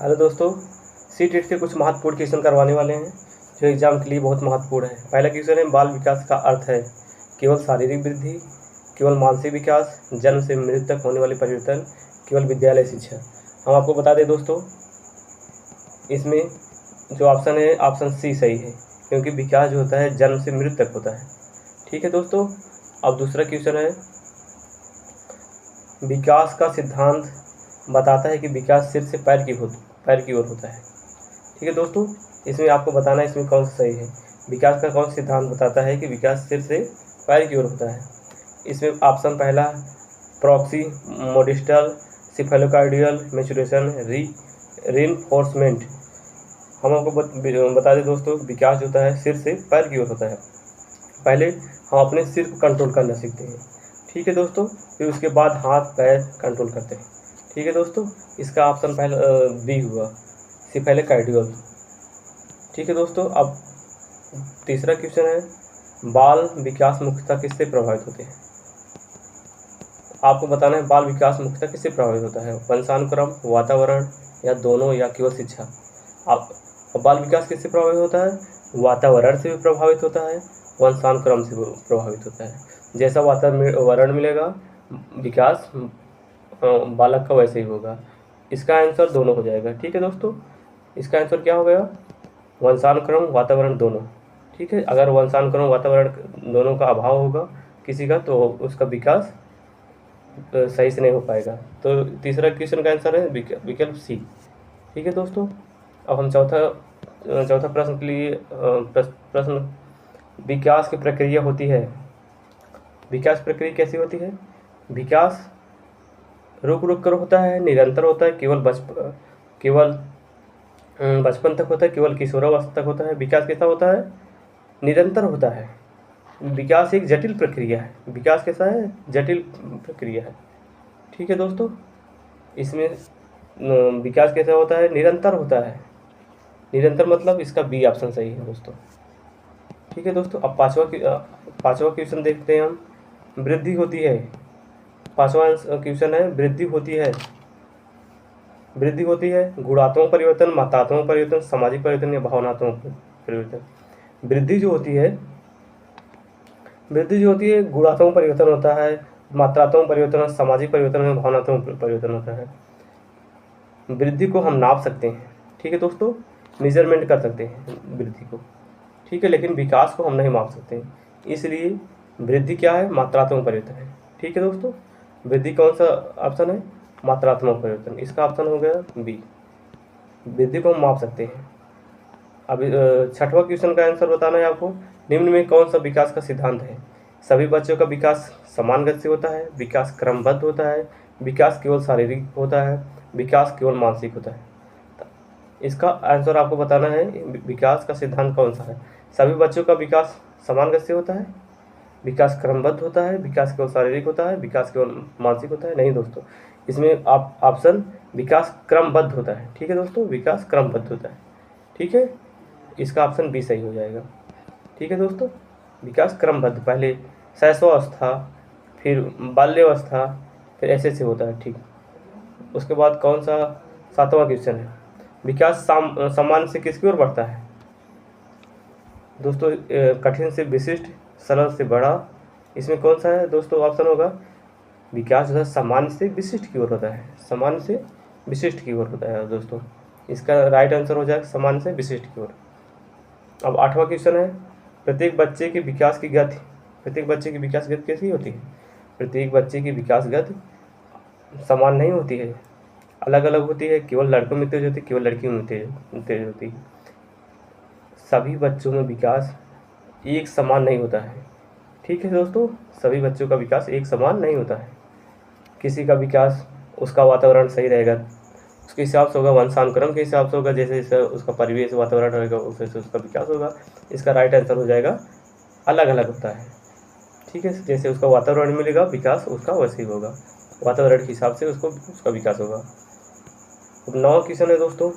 Hello दोस्तों, CTET के कुछ महत्वपूर्ण क्वेश्चन करवाने वाले हैं जो एग्जाम के लिए बहुत महत्वपूर्ण है। पहला क्वेश्चन है, बाल विकास का अर्थ है केवल शारीरिक वृद्धि, केवल मानसिक विकास, जन्म से मृत्यु तक होने वाले परिवर्तन, केवल विद्यालय शिक्षा। हम आपको बता दें दोस्तों, इसमें जो ऑप्शन है ऑप्शन सी सही है, क्योंकि विकास जो होता है जन्म से मृत्यु तक होता है। ठीक है दोस्तों, अब दूसरा क्वेश्चन है, विकास का सिद्धांत बताता है कि विकास सिर से पैर की ओर होता है। ठीक है दोस्तों, इसमें आपको बताना है इसमें कौन सा सही है। विकास का कौन सा सिद्धांत बताता है कि विकास सिर से पैर की ओर होता है। इसमें ऑप्शन पहला प्रॉक्सी मोडिस्टल सिफेलोकार्डियल मैचुरेशन रीइंफोर्समेंट। हम आपको बता दें दोस्तों, विकास जो होता है सिर से पैर की ओर होता है। पहले हम अपने सिर को कंट्रोल करना सीखते हैं, ठीक है दोस्तों, फिर उसके बाद हाथ पैर कंट्रोल करते हैं। ठीक है दोस्तों, इसका ऑप्शन पहला बी हुआ, सिफेलोकार्डियल। ठीक है दोस्तों, अब तीसरा क्वेश्चन है, बाल विकास मुख्यतः किससे प्रभावित होते हैं। आपको बताना है बाल विकास मुख्यतः किससे प्रभावित होता है, वंशानुक्रम, वातावरण या दोनों या केवल शिक्षा। आप बाल विकास किससे प्रभावित होता है, वातावरण से भी प्रभावित होता है, वंशानुक्रम से प्रभावित होता है। जैसा वातावरण मिलेगा विकास बालक का वैसे ही होगा। इसका आंसर दोनों हो जाएगा। ठीक है दोस्तों, इसका आंसर क्या हो गया, वंशानुक्रम वातावरण दोनों। ठीक है, अगर वंशानुक्रम वातावरण दोनों का अभाव होगा किसी का तो उसका विकास सही से नहीं हो पाएगा। तो तीसरा क्वेश्चन का आंसर है विकल्प सी। ठीक है दोस्तों, अब हम चौथा प्रश्न के लिए प्रश्न, विकास की प्रक्रिया होती है, विकास प्रक्रिया कैसी होती है। विकास रुक रुक कर होता है, निरंतर होता है, केवल बचपन तक होता है, केवल किशोरावस्था तक होता है। विकास कैसा होता है, निरंतर होता है। विकास एक जटिल प्रक्रिया है, विकास कैसा है, जटिल प्रक्रिया है। ठीक है दोस्तों, इसमें विकास कैसा होता है, निरंतर होता है। निरंतर मतलब इसका बी ऑप्शन सही है दोस्तों। ठीक है दोस्तों, अब पांचवा क्वेश्चन देखते हैं हम, वृद्धि होती है। पांचवा क्वेश्चन है, वृद्धि होती है गुणात्मक परिवर्तन, मात्रात्मक परिवर्तन, सामाजिक परिवर्तन या भावनात्मक परिवर्तन। वृद्धि जो होती है गुणात्मक परिवर्तन होता है, मात्रात्मक परिवर्तन, सामाजिक परिवर्तन और भावनात्मक परिवर्तन होता है। वृद्धि को हम नाप सकते हैं, ठीक है दोस्तों, मेजरमेंट कर सकते हैं वृद्धि को, ठीक है, लेकिन विकास को हम नहीं माप सकते। इसलिए वृद्धि क्या है, मात्रात्मक परिवर्तन है। ठीक है दोस्तों, वृद्धि कौन सा ऑप्शन है, मात्रात्मक परिवर्तन। इसका ऑप्शन हो गया बी, वृद्धि को हम माप सकते हैं। अब छठवां क्वेश्चन का आंसर बताना है आपको, निम्न में कौन सा विकास का सिद्धांत है। सभी बच्चों का विकास समान गति से होता है, विकास क्रमबद्ध होता है, विकास केवल शारीरिक होता है, विकास केवल मानसिक होता है। इसका आंसर आपको बताना है, विकास का सिद्धांत कौन सा है। सभी बच्चों का विकास समान गति से होता है, विकास क्रमबद्ध होता है, विकास केवल शारीरिक होता है, विकास केवल मानसिक होता है। नहीं दोस्तों, इसमें आप ऑप्शन विकास क्रमबद्ध होता है। ठीक है दोस्तों, विकास क्रमबद्ध होता है। ठीक है, इसका ऑप्शन बी सही हो जाएगा। ठीक है दोस्तों, विकास क्रमबद्ध, पहले शैशवावस्था, फिर बाल्यावस्था, फिर ऐसे होता है। ठीक, उसके बाद कौन सा सातवां क्वेश्चन है, विकास सामान्य से किसकी ओर बढ़ता है। दोस्तों कठिन से विशिष्ट, सरल से बड़ा, इसमें कौन सा है दोस्तों, ऑप्शन होगा विकास जो है सामान्य से विशिष्ट की ओर होता है, सामान्य से विशिष्ट की ओर होता है दोस्तों। इसका राइट आंसर हो जाएगा सामान्य से विशिष्ट की ओर। अब आठवां क्वेश्चन है, प्रत्येक बच्चे की विकास गति कैसी होती है। प्रत्येक बच्चे की विकास गति समान नहीं होती है, अलग अलग होती है। केवल लड़कों में तेज होती है, केवल लड़कियों में तेज होती है। सभी बच्चों में विकास एक समान नहीं होता है। ठीक है दोस्तों, सभी बच्चों का विकास एक समान नहीं होता है। किसी का विकास उसका वातावरण सही रहेगा उसके हिसाब से होगा, वंशानुक्रम के हिसाब से होगा, जैसे जैसे उसका परिवेश वातावरण रहेगा उस वैसे उसका विकास होगा। इसका राइट आंसर हो जाएगा अलग अलग होता है। ठीक है, जैसे उसका वातावरण मिलेगा विकास उसका वैसे ही होगा, वातावरण के हिसाब से उसका विकास होगा। अब 9वां क्वेश्चन है दोस्तों,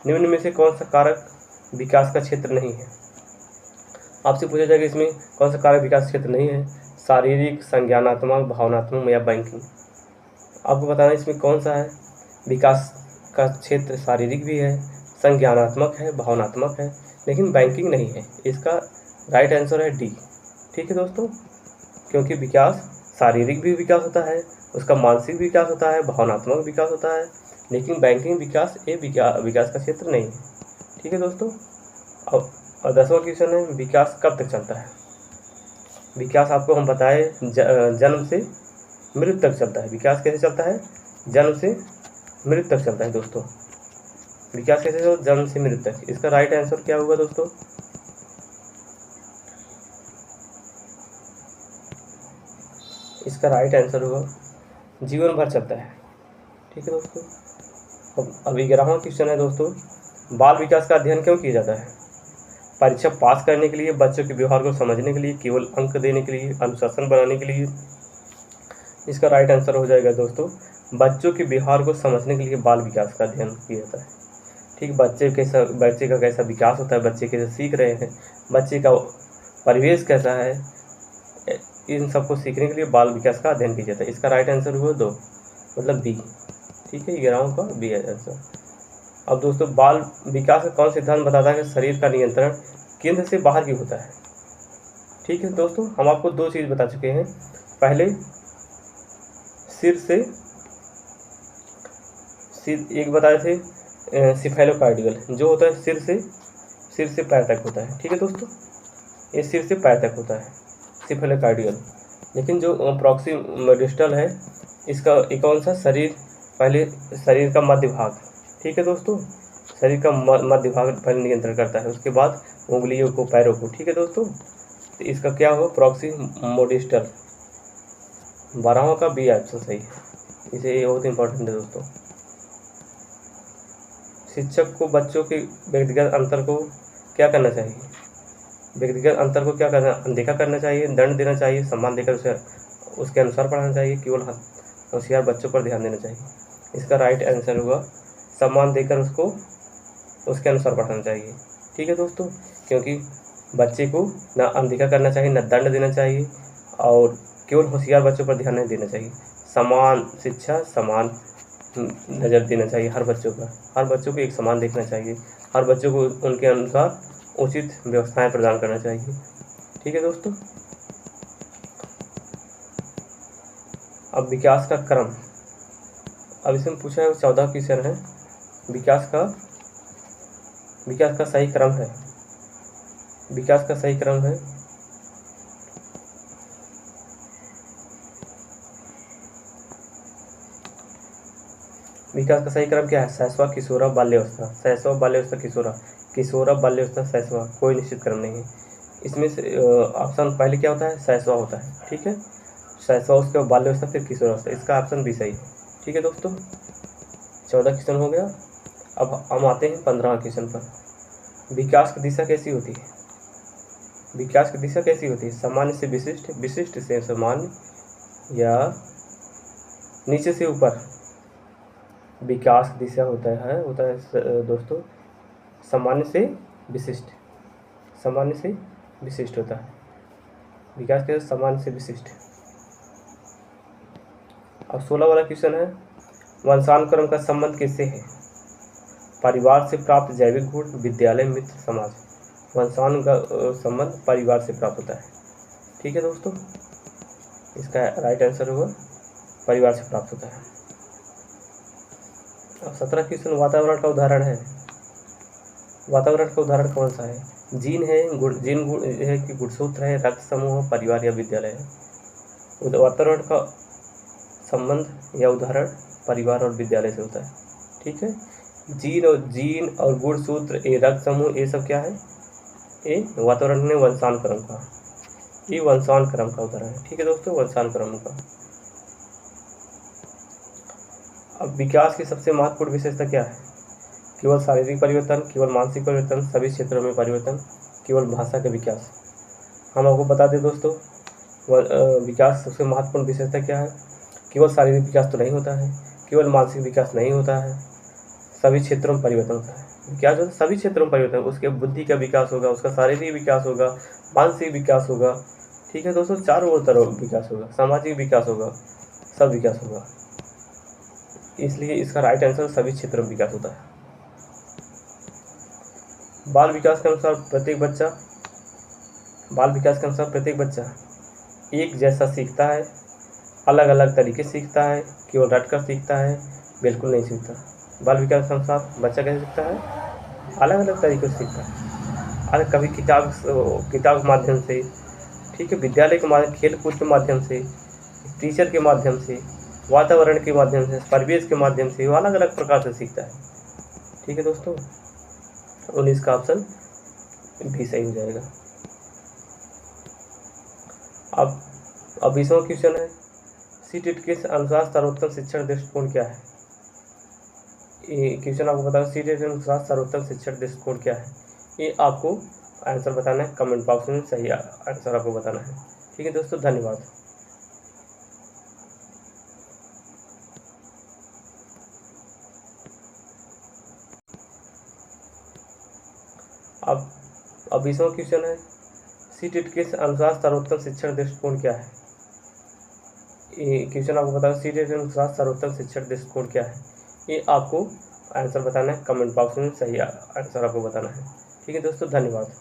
निम्न में से कौन सा कारक विकास का क्षेत्र नहीं है। आपसे पूछा जाएगा इसमें कौन सा कारक विकास क्षेत्र नहीं है, शारीरिक, संज्ञानात्मक, भावनात्मक या बैंकिंग। आपको बताना है इसमें कौन सा है विकास का क्षेत्र शारीरिक भी है, संज्ञानात्मक है, भावनात्मक है, लेकिन बैंकिंग नहीं है। इसका राइट आंसर है डी। ठीक है दोस्तों, क्योंकि विकास शारीरिक भी विकास होता है, उसका मानसिक विकास होता है, भावनात्मक विकास होता है, लेकिन बैंकिंग विकास ये विकास का क्षेत्र नहीं है। ठीक है दोस्तों, अब 10वां क्वेश्चन है, विकास कब तक चलता है। विकास आपको हम बताए जन्म से मृत्यु तक चलता है। विकास कैसे चलता है, जन्म से मृत्यु तक चलता है दोस्तों। विकास कैसे हो, जन्म से मृत्यु तक। इसका राइट आंसर क्या होगा दोस्तों, इसका राइट आंसर होगा जीवन भर चलता है। ठीक है दोस्तों, अब 11वां क्वेश्चन है दोस्तों, बाल विकास का अध्ययन क्यों किया जाता है। परीक्षा पास करने के लिए, बच्चों के व्यवहार को समझने के लिए, केवल अंक देने के लिए, अनुशासन बनाने के लिए। इसका राइट आंसर हो जाएगा दोस्तों, बच्चों के व्यवहार को समझने के लिए बाल विकास का अध्ययन किया जाता है। ठीक, बच्चे का कैसा विकास होता है, बच्चे कैसे सीख रहे हैं, बच्चे का परिवेश कैसा है, इन सबको सीखने के लिए बाल विकास का अध्ययन किया जाता है। इसका राइट आंसर हुआ 2, मतलब बी। ठीक है, 11 का बी है आंसर। अब दोस्तों, बाल विकास का कौन सिद्धांत बताता है कि शरीर का नियंत्रण केंद्र से बाहर की होता है। ठीक है दोस्तों, हम आपको 2 चीज़ बता चुके हैं। पहले एक बताए थे सिफेलोकार्डियल, जो होता है सिर से पैर तक होता है। ठीक है दोस्तों, ये सिर से पैर तक होता है सिफेलोकार्डियल। लेकिन जो प्रॉक्सिमल है, इसका एक कौन सा पहले शरीर का मध्य भाग। ठीक है दोस्तों, शरीर का मध्य भाग पहले नियंत्रण करता है, उसके बाद उंगलियों को, पैरों को। ठीक है दोस्तों, तो इसका क्या हो, प्रॉक्सिमोडिस्टल। 12वां का बी ऑप्शन सही है। इसे ये बहुत इंपॉर्टेंट है दोस्तों। शिक्षक को बच्चों के व्यक्तिगत अंतर को क्या करना चाहिए, व्यक्तिगत अंतर को क्या करना, अनदेखा करना चाहिए, दंड देना चाहिए, सम्मान देकर उसे उसके अनुसार पढ़ाना चाहिए, केवल होशियार बच्चों पर ध्यान देना चाहिए। इसका राइट आंसर होगा सम्मान देकर उसको उसके अनुसार पढ़ाना चाहिए। ठीक है दोस्तों, क्योंकि बच्चे को ना अनदेखा करना चाहिए, ना दंड देना चाहिए, और केवल होशियार बच्चों पर ध्यान नहीं देना चाहिए। समान शिक्षा, समान नज़र देना चाहिए हर बच्चों को एक समान देखना चाहिए, हर बच्चों को उनके अनुसार उचित व्यवस्थाएं प्रदान करना चाहिए। ठीक है दोस्तों, अब विकास का क्रम, अब इसमें पूछा है 14 क्वेश्चन है, विकास का सही क्रम है। विकास का सही क्रम है, विकास का सही क्रम क्या है, शैशव, किशोरा, बाल्यावस्था। शैशव, बाल्यावस्था, किशोरा, बाल्यावस्था, शैशव, कोई निश्चित क्रम नहीं है इसमें से। ऑप्शन पहले क्या होता है, शैशव होता है। ठीक है, शैशव, उसके बाद बाल्यावस्था, फिर किशोरावस्था। इसका ऑप्शन बी सही है। ठीक है दोस्तों, 14 क्वेश्चन हो गया। अब हम आते हैं 15वां क्वेश्चन पर। विकास की दिशा कैसी होती है, विकास की दिशा कैसी होती है, सामान्य से विशिष्ट, विशिष्ट से सामान्य, या नीचे से ऊपर। विकास की दिशा होता है दोस्तों सामान्य से विशिष्ट, सामान्य से विशिष्ट होता है विकास के सामान्य से विशिष्ट। अब 16 वाला क्वेश्चन है, वंशानुक्रम का संबंध किससे है, परिवार से प्राप्त जैविक गुण, विद्यालय, मित्र, समाज। वंशानुक्रम का संबंध परिवार से प्राप्त होता है। ठीक है दोस्तों, इसका राइट आंसर होगा परिवार से प्राप्त होता है। अब 17 क्वेश्चन वातावरण का उदाहरण है। वातावरण का उदाहरण कौन सा है, जीन है, जीन गुण है कि गुणसूत्र है, रक्त समूह, परिवार या विद्यालय है। वातावरण का संबंध या उदाहरण परिवार और विद्यालय से होता है। ठीक है, जीन और गुणसूत्र, ये रक्त समूह, ये सब क्या है, ये वातावरण में वंशानुक्रम का, ये वंशानुक्रम का उदाहरण है। ठीक है दोस्तों, वंशानुक्रम का। अब विकास की सबसे महत्वपूर्ण विशेषता क्या है, केवल शारीरिक परिवर्तन, केवल मानसिक परिवर्तन, सभी क्षेत्रों में परिवर्तन, केवल भाषा का विकास। हम आपको बता दें दोस्तों, विकास सबसे महत्वपूर्ण विशेषता क्या है, केवल शारीरिक विकास तो नहीं होता है, केवल मानसिक विकास नहीं होता है, सभी क्षेत्रों में परिवर्तन होता है। विकास होता है सभी क्षेत्रों में परिवर्तन, उसके बुद्धि का विकास होगा, उसका शारीरिक विकास होगा, मानसिक विकास होगा। ठीक है दोस्तों, चारों ओर तरफ विकास होगा, सामाजिक विकास होगा, सब विकास होगा। इसलिए इसका राइट आंसर सभी क्षेत्रों में विकास होता है। बाल विकास के अनुसार प्रत्येक बच्चा एक जैसा सीखता है, अलग अलग तरीके से सीखता है, केवल रटकर सीखता है, बिल्कुल नहीं सीखता। बाल विकास के अनुसार बच्चा कैसे सीखता है? अलग अलग तरीके से सीखता है। अगर कभी किताब के माध्यम से, ठीक है, विद्यालय के माध्यम, खेल कूद के माध्यम से, टीचर के माध्यम से, वातावरण के माध्यम से, परिवेश के माध्यम से, वो अलग अलग प्रकार से सीखता है। ठीक है दोस्तों, 19 का ऑप्शन भी सही हो जाएगा। अब 20वां क्वेश्चन है, सीटेट के अनुसार सर्वोत्तम शिक्षण दृष्टिकोण क्या है? ये क्वेश्चन आपको बताओ, सीटेट के अनुसार सर्वोत्तम शिक्षण दृष्टिकोण क्या है? ये आपको आंसर बताना है, कमेंट बॉक्स में सही आंसर आपको बताना है। ठीक है दोस्तों, धन्यवाद। अब 20वां क्वेश्चन है, सीटेट के अनुसार सर्वोत्तम शिक्षण दृष्टिकोण क्या है? ये क्वेश्चन आपको बताओ, सीटेट के अनुसार सर्वोत्तम शिक्षण दृष्टिकोण क्या है? ये आपको आंसर बताना है, कमेंट बॉक्स में सही आंसर आपको बताना है। ठीक है दोस्तों, धन्यवाद।